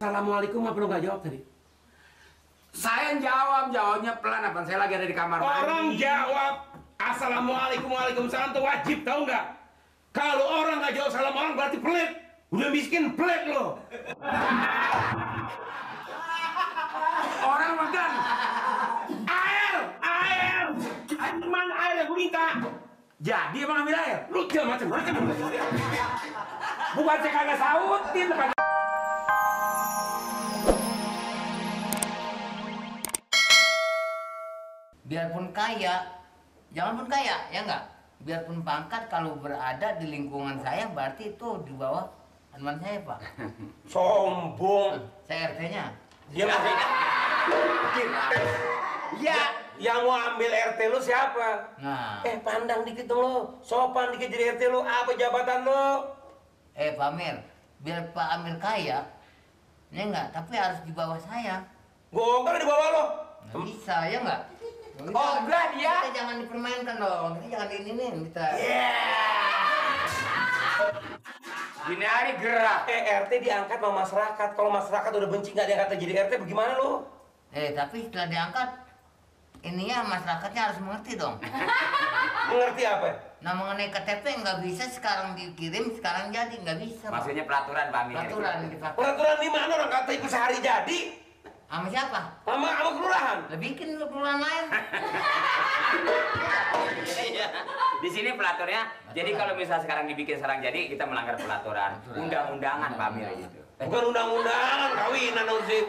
Assalamualaikum apa lo nggak jawab tadi? Saya jawabnya pelan apa? Saya lagi ada di kamar mandi. Orang jawab Assalamualaikum, Waalaikumsalam tuh wajib, tahu nggak? Kalau orang nggak jawab salam orang berarti pelit. Udah miskin pelit lo. Orang makan. Air. Mana air yang gue minta? Jadi emang ambil air? Lu jangan macam-macam. Bukan saya kagak sautin. Biarpun kaya, jangan pun kaya, ya enggak? Biarpun pangkat, kalau berada di lingkungan saya berarti itu di bawah teman saya, Pak. Sombong. Saya RT-nya. Dia masih. Ya, yang mau ambil RT lu siapa? Nah. Pandang dikit dong lo. Sopan dikit jadi RT lu. Apa jabatan lo? Pak Amir, biar Pak Amir kaya, ya enggak? Tapi harus di bawah saya. Gua enggak di bawah lo. Nggak bisa, ya enggak? Oh, enggak dia. Kita jangan dipermainkan dong. Kita jangan diinin kita. Gini hari gerak. RT diangkat sama masyarakat. Kalau masyarakat udah benci nggak diangkat jadi RT, bagaimana lo? Tapi setelah diangkat, ininya masyarakatnya harus mengerti dong. Mengerti apa? Nah, mengenai KTP nggak bisa sekarang dikirim, sekarang jadi nggak bisa. Pak. Maksudnya pelaturan, Pak Amir. Peraturan dipakai. Peraturan di mana orang KTP sehari jadi? Sama siapa? Sama kelurahan. Lah bikin lu kelurahan lain. Di sini pelaturnya. Jadi kalau misalnya sekarang dibikin sekarang jadi, kita melanggar pelaturan. Undang-undangan, Pak Amir gitu. Bukan undang-undangan, kawinan dong sih.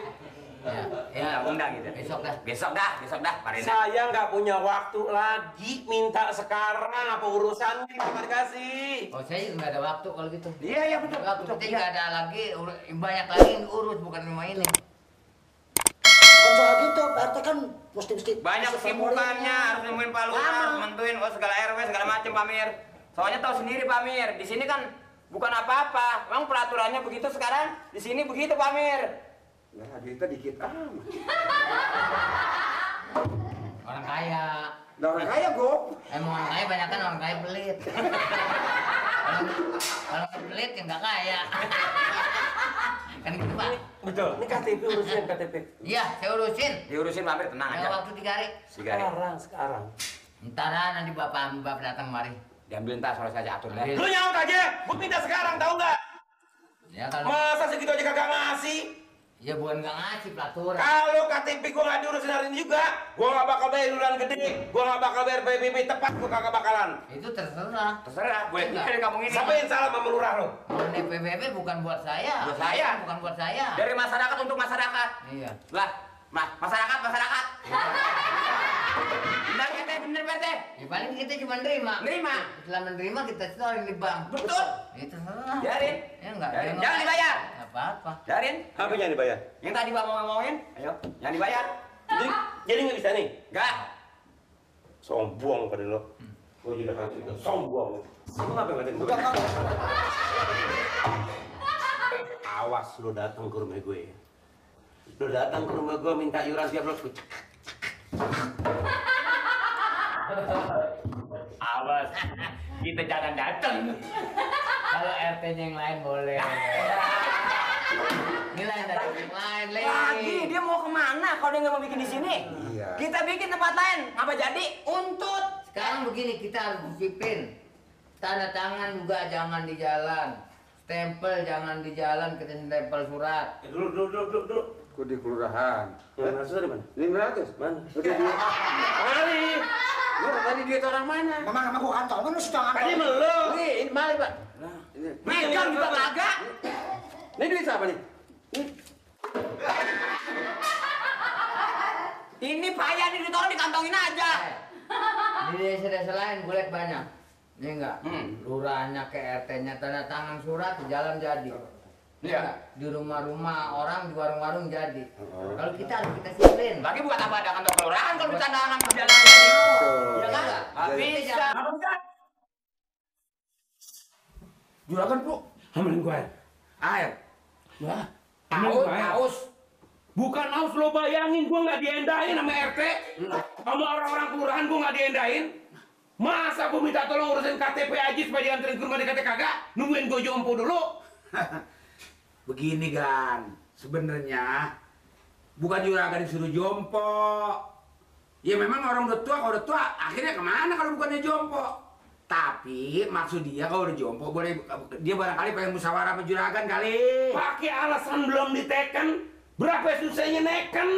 Ya, undang gitu. Besok dah. Besok dah, Pak Rina. Saya nggak punya waktu lagi minta sekarang apa urusan terima kasih. Oh, saya juga nggak ada waktu kalau gitu. Iya, betul. Waktu kita nggak ada lagi, banyak lagi yang diurus, bukan cuma ini. Kan soal gitu, RT kan mesti Banyak kesibukannya, harus nemuin Pak Lurah, menentuin segala RW, segala macam, Pak Amir. Soalnya tahu sendiri, Pak Amir, di sini kan bukan apa-apa. Emang peraturannya begitu sekarang, di sini begitu, Pak Amir. Nah, kita dikit amat. Orang kaya. Nah, orang kaya, Gop. Emang orang kaya banyak kan orang kaya pelit. Orang pelit yang nggak kaya. Kan gitu, Pak. Betul. Ini KTP urusin KTP. Iya, saya urusin. Diurusin, Pak Amir, tenang Ada aja. waktu 3 hari. Sekarang. Ntar nanti bapak datang kemari. Diambilin tas, soalnya saya atur deh. Lu nyaut aja, gua minta sekarang, tahu nggak? Ya kalau Masa segitu aja kagak ngasih? ya bukan nggak ngasih pelaturan. Kalau KTP gua nggak diurusin hari ini juga, gua nggak bakal bayar iuran gede, gua nggak bakal bayar PBB tepat, gua kagak bakalan. Itu terserah. Terserah, boleh Enggak. tinggal di kampung ini. Siapa yang salah sama lurah lo? Mengenai PBB bukan buat saya. Buat saya. Bukan buat saya. Dari masyarakat untuk masyarakat. Iya. Lah, masyarakat. Bener, PT. Ya paling kita cuma nerima. Nerima. Setelah menerima kita setorin di bank. Betul. Ya terserah. Biarin. Ya enggak. Biarin. Jangan dibayar. Nggak apa-apa. Biarin. Apa yang dibayar? Yang tadi Pak mau ngomongin, ayo, yang dibayar. Jadi nggak bisa nih? Enggak. Sombong pada lo. Gua juga kan cerita sombong. Kamu ngapain ngatain gue? Awas lo datang ke rumah gue. Lo datang ke rumah gue minta iuran tiap bulan. Awas, kita jangan datang. Kalau RT-nya yang lain boleh. Ini lain dari yang lain, Le. Lagi dia mau kemana kalau dia nggak mau bikin di sini? Iya. Kita bikin tempat lain, ngapa jadi? Untut. Sekarang begini, kita harus disiplin. Tanda tangan juga jangan di jalan. Stempel jangan di jalan, kita stempel surat. Dulu. Kok di kelurahan? Yang masuk dari mana? 500. Mana? Udah di... Mari. Lu tadi duit orang mana? Memang sama gua kantong, kan lu sudah ngantor. Tadi belum. Nih, ini mari, Pak. Ini. Megang juga kagak. Ini duit siapa nih? Ini payah nih ditolong dikantongin aja. Di desa-desa lain gue lihat banyak. Ini enggak? Lurahnya ke RT-nya tanda tangan surat, jalan jadi. Iya. Enggak? Di rumah-rumah orang, di warung-warung jadi. Kalau kita harus kita disiplin. Lagi bukan apa ada kantor kelurahan kalau ditanda tangan perjalanan jadi. Ya enggak? Nggak bisa. Juragan, Bu. Ambilin gue air. Air. Wah. Ambilin gue air. Haus. Bukan haus, lo bayangin gue nggak diendahin sama RT. Sama orang-orang kelurahan gue nggak diendahin. Masa gue minta tolong urusin KTP aja supaya dianterin ke rumah dikata kagak? Nungguin gue jompo dulu. Begini, Gan. sebenarnya bukan juragan disuruh jompo. Ya memang orang udah tua, kalau udah tua akhirnya kemana kalau bukannya jompo? Tapi maksud dia kalau udah jompo boleh, dia barangkali pengen musyawarah sama juragan kali. Pakai alasan belum diteken, berapa susahnya neken?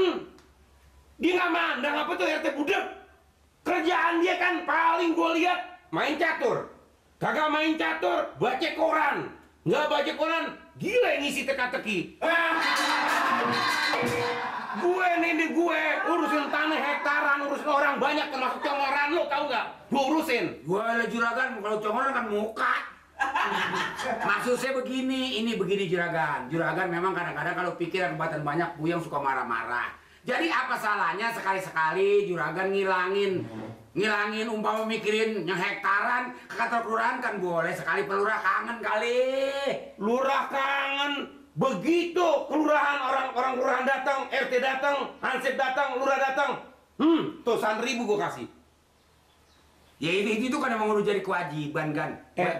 Dia nggak mandang apa tuh RT budak. Kerjaan dia kan paling gue lihat main catur. Kagak main catur, baca koran. Nggak baca koran, gila yang ngisi teka-teki. Gue urusin tanah hektaran, urusin orang banyak termasuk congoran lo, tau nggak? Gue urusin. Gue lah juragan, kalau congoran kan muka. Maksud saya begini, ini begini juragan. Juragan memang kadang-kadang kalau pikiran kebatan banyak, Buyang suka marah-marah. Jadi apa salahnya sekali-sekali juragan ngilangin umpama mikirin yang hektaran ke kantor kelurahan kan boleh, sekali pelurah kangen kali. Lurah kangen. Begitu kelurahan orang kelurahan datang, RT datang, Hansip datang, lurah datang. Tuh 1.000 gue kasih. Ya itu kan emang udah jadi kewajiban kan.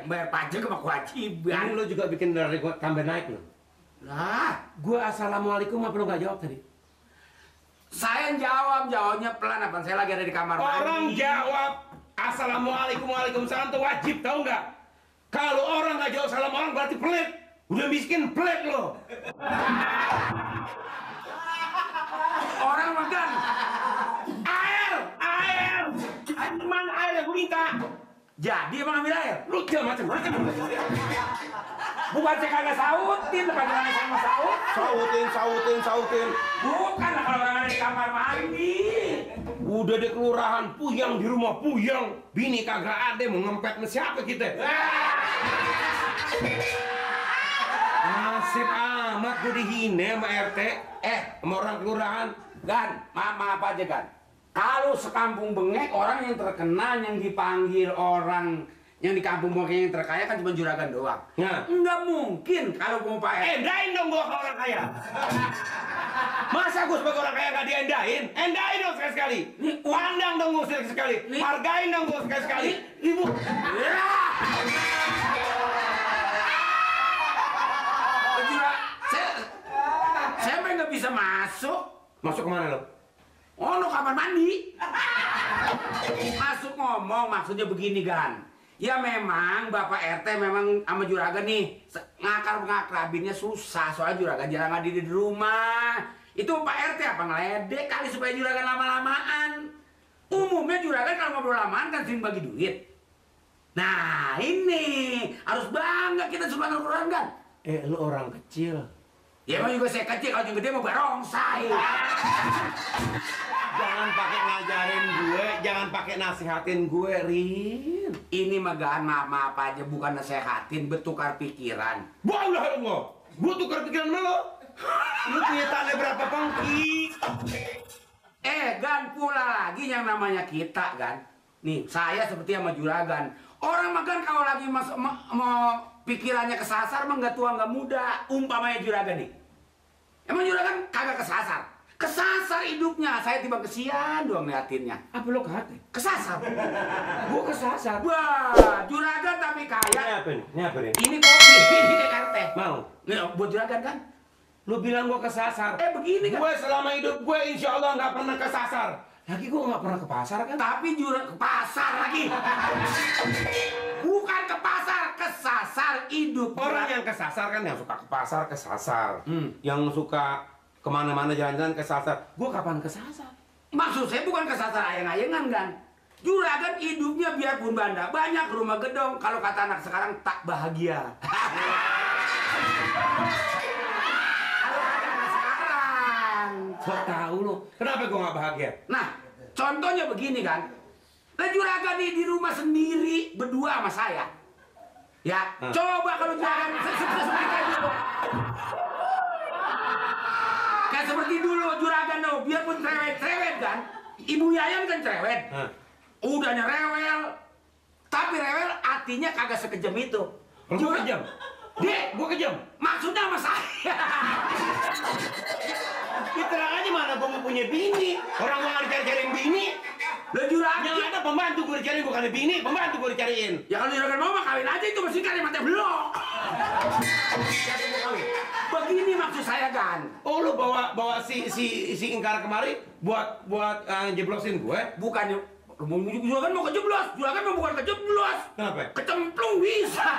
Bayar pajak sama kewajiban. Lo juga bikin dari gue tambah naik lo. Lah, Gue assalamualaikum apa lo gak jawab tadi? saya jawabnya pelan apa? Saya lagi ada di kamar mandi. Orang jawab assalamualaikum waalaikumsalam tuh wajib, tahu nggak? Kalau orang nggak jawab salam orang berarti pelit. Udah miskin pelit lo. Orang makan. Air. Mana air yang gue minta? Jadi emang ambil air. Lu jangan macam-macam. Bukan saya kagak sautin, panggilannya sama saut. Sautin. Bukan lah kalau orang ada di kamar mandi. Udah di kelurahan puyang, di rumah puyang. Bini kagak ada, mau ngempet sama siapa kita? Nasib amat gue dihina sama RT. Sama orang kelurahan. Gan, maaf aja Gan. Kalau sekampung bengek orang yang terkenal yang dipanggil orang yang di kampung bengek yang terkaya kan cuma juragan doang. Nah. Nggak mungkin kalau mau Pak RT. Endain dong gua kalau orang kaya. Masa gue sebagai orang kaya nggak diendain? Endain dong sekali-sekali. Pandang dong gue sekali-sekali. Hargain dong gue sekali-sekali. Ibu. Saya nggak bisa masuk. Masuk kemana lo? Oh, no kamar mandi. Masuk ngomong maksudnya begini Gan. Ya memang Bapak RT memang sama juragan nih ngakrabinnya susah soalnya juragan jarang hadir di rumah. Itu Pak RT apa ngeledek kali supaya juragan lama-lamaan. Umumnya juragan kalau ngobrol lamaan kan sering bagi duit. Nah ini harus bangga kita sebagai kelurahan Gan. Lu orang kecil. Ya emang juga saya kecil, kalau yang gede mau barongsai. Jangan pakai ngajarin gue, jangan pakai nasihatin gue, Rin. Ini megahan maaf aja, bukan nasehatin, bertukar pikiran. Bodoh Allah, gue tukar pikiran sama lo. Lu punya tanah berapa pengki? Gan, pula lagi yang namanya kita, Gan. Nih, saya seperti sama juragan. Orang makan kalau lagi mau pikirannya kesasar, mah nggak tua nggak muda. Umpamanya juragan nih. Emang juragan kagak kesasar. Kesasar hidupnya, saya tiba kesian doang ngeliatinnya. Apa lo kate? Kesasar. Gue kesasar. Wah, juragan tapi kaya. Ini apa nih? Ini kopi, ini RT. Mau? Nih, buat juragan kan? Lu bilang gue kesasar. Begini kan? Gue selama hidup gue insya Allah nggak pernah kesasar. Lagi gue nggak pernah ke pasar kan? Tapi juragan ke pasar lagi. Bukan ke pasar, kesasar hidup. Orang yang kesasar kan yang suka ke pasar kesasar. Yang suka kemana-mana jalan-jalan kesasar. Gue kapan kesasar? Maksud saya bukan kesasar ayang-ayangan kan. Juragan hidupnya biarpun banda, banyak rumah gedong. Kalau kata anak sekarang tak bahagia. Kalau kata anak sekarang. Gak tahu lo. Kenapa gue nggak bahagia? Nah, contohnya begini kan. Nah, juragan di rumah sendiri berdua sama saya. Ya, coba kalau juragan seperti kayak dulu. Kayak seperti dulu juragan lo, biarpun cerewet kan. Ibu Yayan kan cerewet. Udahnya rewel. Tapi rewel artinya kagak sekejam itu. Gue kejam. Gue kejam. Maksudnya sama saya. Ya terang aja mana gue mau punya bini. Orang gue nggak dicari-cariin bini. Lah juragan. Yang ada pembantu gue dicariin, bukan bini, pembantu gue dicariin. Ya kalau juragan mau mah kawin aja itu mesti kalimatnya blok. Begini maksud saya kan. bawa si Ingkar kemari buat jeblosin gue. Bukannya juragan mau kejeblos, juragan mau bukan kejeblos. Kenapa? Kecemplung bisa.